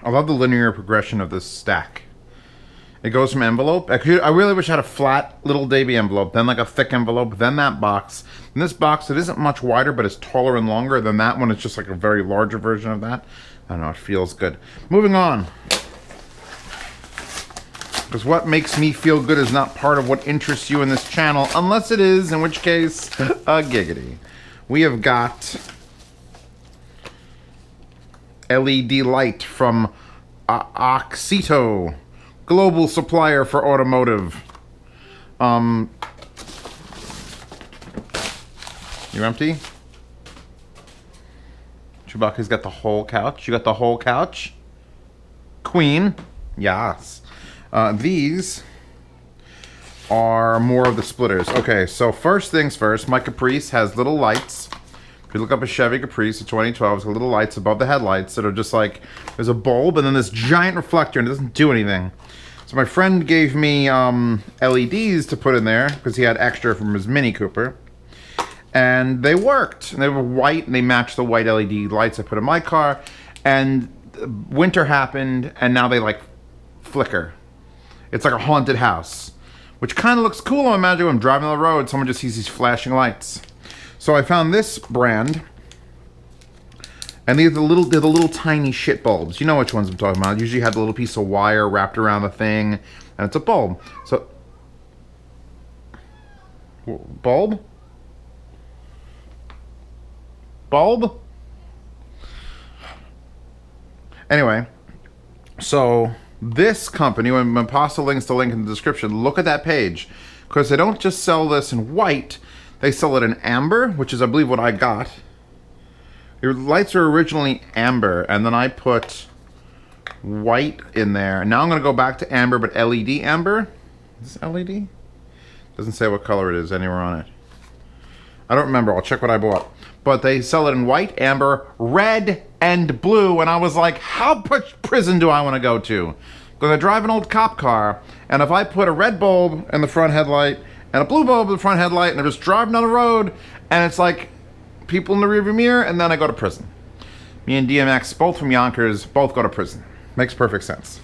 I love the linear progression of this stack. It goes from envelope. I really wish I had a flat little Davy envelope, then like a thick envelope, then that box. And this box, it isn't much wider, but it's taller and longer than that one. It's just like a very larger version of that. I don't know, it feels good. Moving on. Because what makes me feel good is not part of what interests you in this channel, unless it is, in which case, a giggity. We have got LED light from Oxito. Global supplier for automotive. You empty? Chewbacca's got the whole couch. You got the whole couch? Queen. Yes. These are more of the splitters. Okay, so first things first, my Caprice has little lights. If you look up a Chevy Caprice, a 2012, it's got little lights above the headlights that are just like, there's a bulb and then this giant reflector and it doesn't do anything. So my friend gave me LEDs to put in there because he had extra from his Mini Cooper. And they worked. And they were white and they matched the white LED lights I put in my car. And winter happened and now they like flicker. It's like a haunted house. Which kind of looks cool. I imagine when I'm driving on the road, someone just sees these flashing lights. So I found this brand. And they're the little tiny shit bulbs. You know which ones I'm talking about. Usually you have a little piece of wire wrapped around the thing, and it's a bulb. So, bulb? Bulb? Anyway, so this company, when I post the links, the link in the description, look at that page. Because they don't just sell this in white, they sell it in amber, which is I believe what I got. Your lights were originally amber, and then I put white in there. Now I'm going to go back to amber, but LED amber. Is this LED? Doesn't say what color it is anywhere on it. I don't remember. I'll check what I bought. But they sell it in white, amber, red, and blue. And I was like, how much prison do I want to go to? Because I drive an old cop car, and if I put a red bulb in the front headlight and a blue bulb in the front headlight, and I'm just driving down the road, and it's like people in the rearview mirror, and then I go to prison. Me and DMX, both from Yonkers, both go to prison. Makes perfect sense.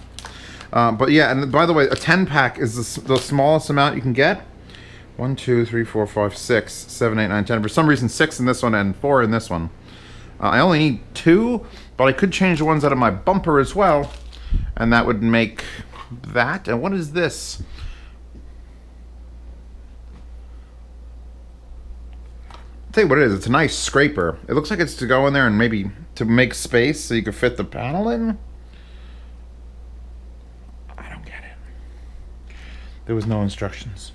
But yeah, and by the way, a 10-pack is the smallest amount you can get. 1, 2, 3, 4, 5, 6, 7, 8, 9, 10. For some reason, 6 in this one and 4 in this one. I only need 2, but I could change the ones out of my bumper as well, and that would make that. And what is this? I'll tell you what it is. It's a nice scraper. It looks like it's to go in there and maybe to make space so you can fit the panel in. I don't get it. There was no instructions.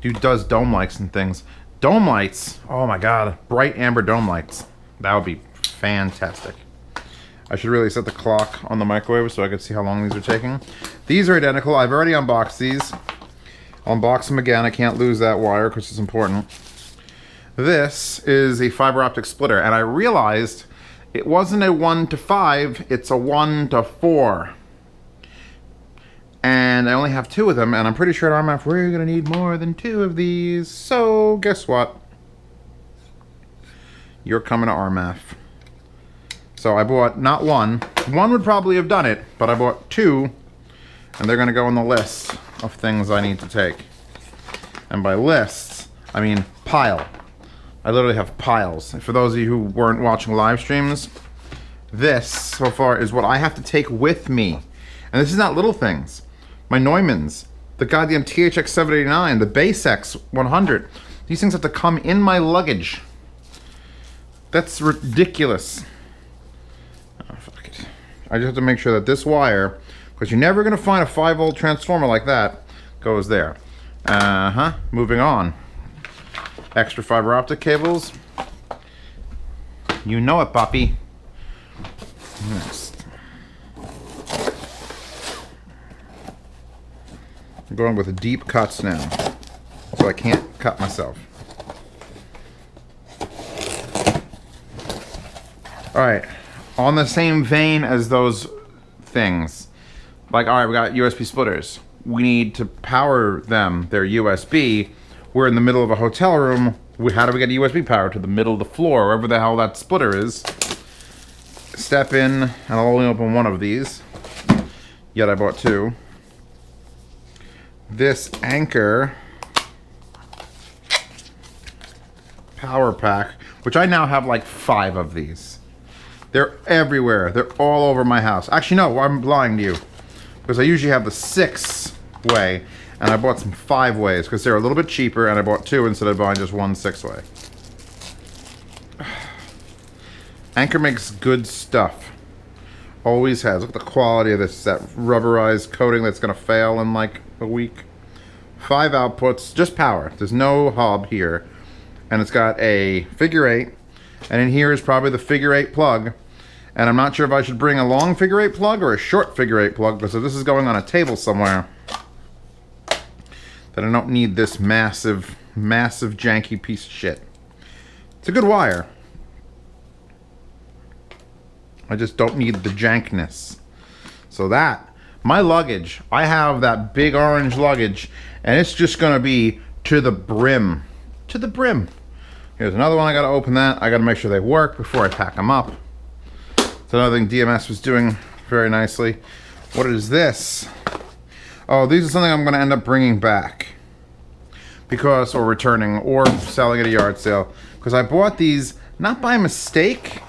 Dude does dome lights and things. Dome lights. Oh my god. Bright amber dome lights. That would be fantastic. I should really set the clock on the microwave so I can see how long these are taking. These are identical. I've already unboxed these. I'll unbox them again. I can't lose that wire because it's important. This is a fiber optic splitter, and I realized it wasn't a 1 to 5, it's a 1 to 4. And I only have 2 of them, and I'm pretty sure at RMAF we're going to need more than 2 of these. So, guess what? You're coming to RMAF. So I bought not 1. 1 would probably have done it, but I bought 2, and they're going to go on the list of things I need to take. And by lists, I mean pile. I literally have piles. For those of you who weren't watching live streams, this so far is what I have to take with me. And this is not little things. My Neumanns, the goddamn THX 789, the Basex 100. These things have to come in my luggage. That's ridiculous. Oh, fuck it. I just have to make sure that this wire, because you're never going to find a 5-volt transformer like that, goes there. Moving on. Extra fiber optic cables. You know it, puppy. Next. I'm going with deep cuts now, so I can't cut myself. Alright, on the same vein as those things, like, alright, we got USB splitters. We need to power them. They're USB. We're in the middle of a hotel room. How do we get USB power to the middle of the floor, wherever the hell that splitter is? step in, and I'll only open one of these. Yet I bought two. This Anchor power pack, which I now have like 5 of these. They're everywhere. They're all over my house. Actually, no, I'm lying to you. Because I usually have the 6-way, and I bought some 5-ways because they're a little bit cheaper, and I bought 2 instead of buying just one 6-way. Anchor makes good stuff. Always has. Look at the quality of this. That rubberized coating that's going to fail in like a week. 5 outputs, just power. There's no hub here. And it's got a figure 8. And in here is probably the figure 8 plug. And I'm not sure if I should bring a long figure 8 plug or a short figure 8 plug, because if this is going on a table somewhere, then I don't need this massive, massive janky piece of shit. It's a good wire. I just don't need the jankness. So that, my luggage, I have that big orange luggage, and it's just gonna be to the brim. To the brim. Here's another one. I gotta open that. I gotta make sure they work before I pack them up. It's another thing DMS was doing very nicely. What is this? Oh, these are something I'm gonna end up bringing back. Because, or returning, or selling at a yard sale. Because I bought these, not by mistake,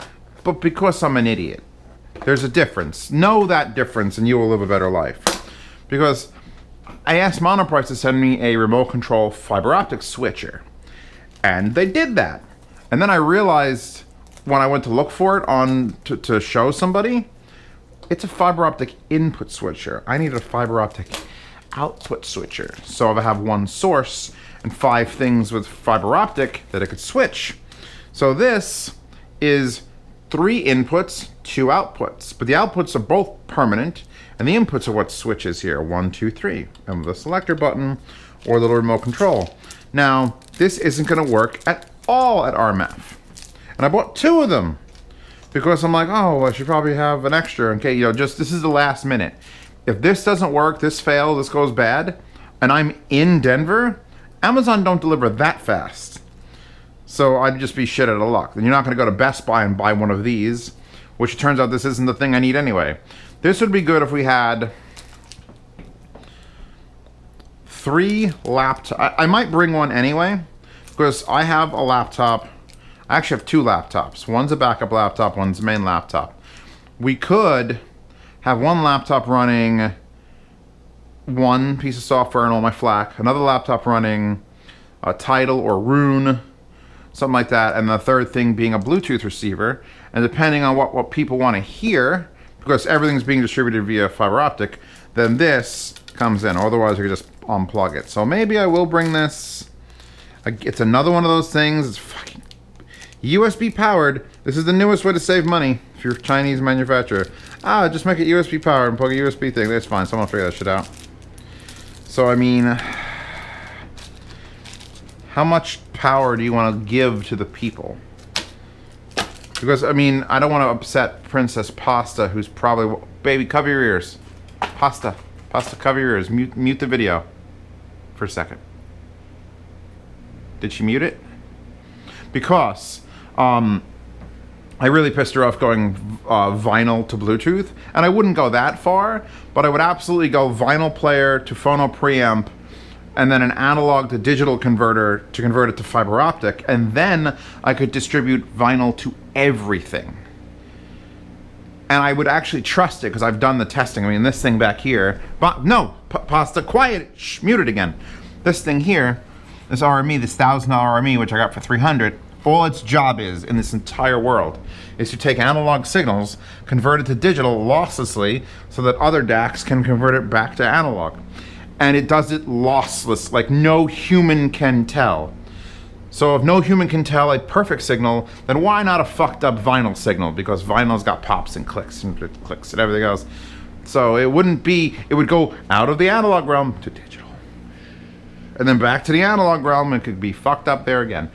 but because I'm an idiot. There's a difference. Know that difference and you will live a better life. Because I asked Monoprice to send me a remote control fiber optic switcher. And they did that. And then I realized when I went to look for it to show somebody, it's a fiber optic input switcher. I need a fiber optic output switcher. So if I have one source and 5 things with fiber optic that I could switch. So this is 3 inputs, 2 outputs. But the outputs are both permanent, and the inputs are what switches here. 1, 2, 3. And with the selector button or the little remote control. Now, this isn't gonna work at all at RMAF. And I bought 2 of them because I'm like, oh, I should probably have an extra. Okay, you know, just this is the last minute. If this doesn't work, this fails, this goes bad, and I'm in Denver, Amazon don't deliver that fast. So I'd just be shit out of luck. Then you're not gonna go to Best Buy and buy one of these, which it turns out this isn't the thing I need anyway. This would be good if we had 3 laptops. I might bring one anyway, because I have a laptop. I actually have 2 laptops. One's a backup laptop, one's a main laptop. We could have one laptop running one piece of software and all my FLAC, another laptop running a Tidal or Rune, something like that, and the third thing being a Bluetooth receiver. And depending on what people want to hear, because everything's being distributed via fiber optic, then this comes in. Otherwise, you can just unplug it. So maybe I will bring this. It's another one of those things. It's fucking USB powered. This is the newest way to save money if you're a Chinese manufacturer. Just make it USB powered and plug a USB thing. That's fine. Someone will figure that shit out. So, I mean, how much power do you want to give to the people? Because, I mean, I don't want to upset Princess Pasta, who's probably... Baby, cover your ears. Pasta, cover your ears. Mute the video for a second. Did she mute it? Because I really pissed her off going vinyl to Bluetooth. And I wouldn't go that far, but I would absolutely go vinyl player to phono preamp, and then an analog to digital converter to convert it to fiber optic, and then I could distribute vinyl to everything. And I would actually trust it because I've done the testing. I mean, this thing back here, but no, Pasta, quiet, mute it again. This thing here, this RME, this $1,000 RME, which I got for $300, all its job is in this entire world is to take analog signals, convert it to digital losslessly, so that other DACs can convert it back to analog. And it does it lossless, like no human can tell. So if no human can tell a perfect signal, then why not a fucked up vinyl signal? Because vinyl's got pops and clicks and everything else. So it wouldn't be, it would go out of the analog realm to digital. And then back to the analog realm, it could be fucked up there again.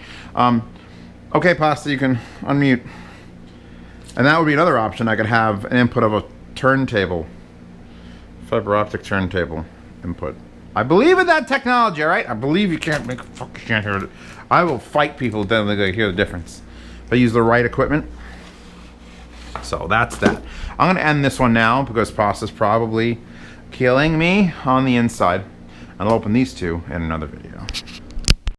Okay, Pasta, you can unmute. And that would be another option. I could have an input of a turntable, fiber optic turntable input. I believe in that technology, all right? I believe you can't make, fuck, you can't hear it. I will fight people until they hear the difference. If I use the right equipment. So that's that. I'm gonna end this one now because pasta's probably killing me on the inside. And I'll open these two in another video.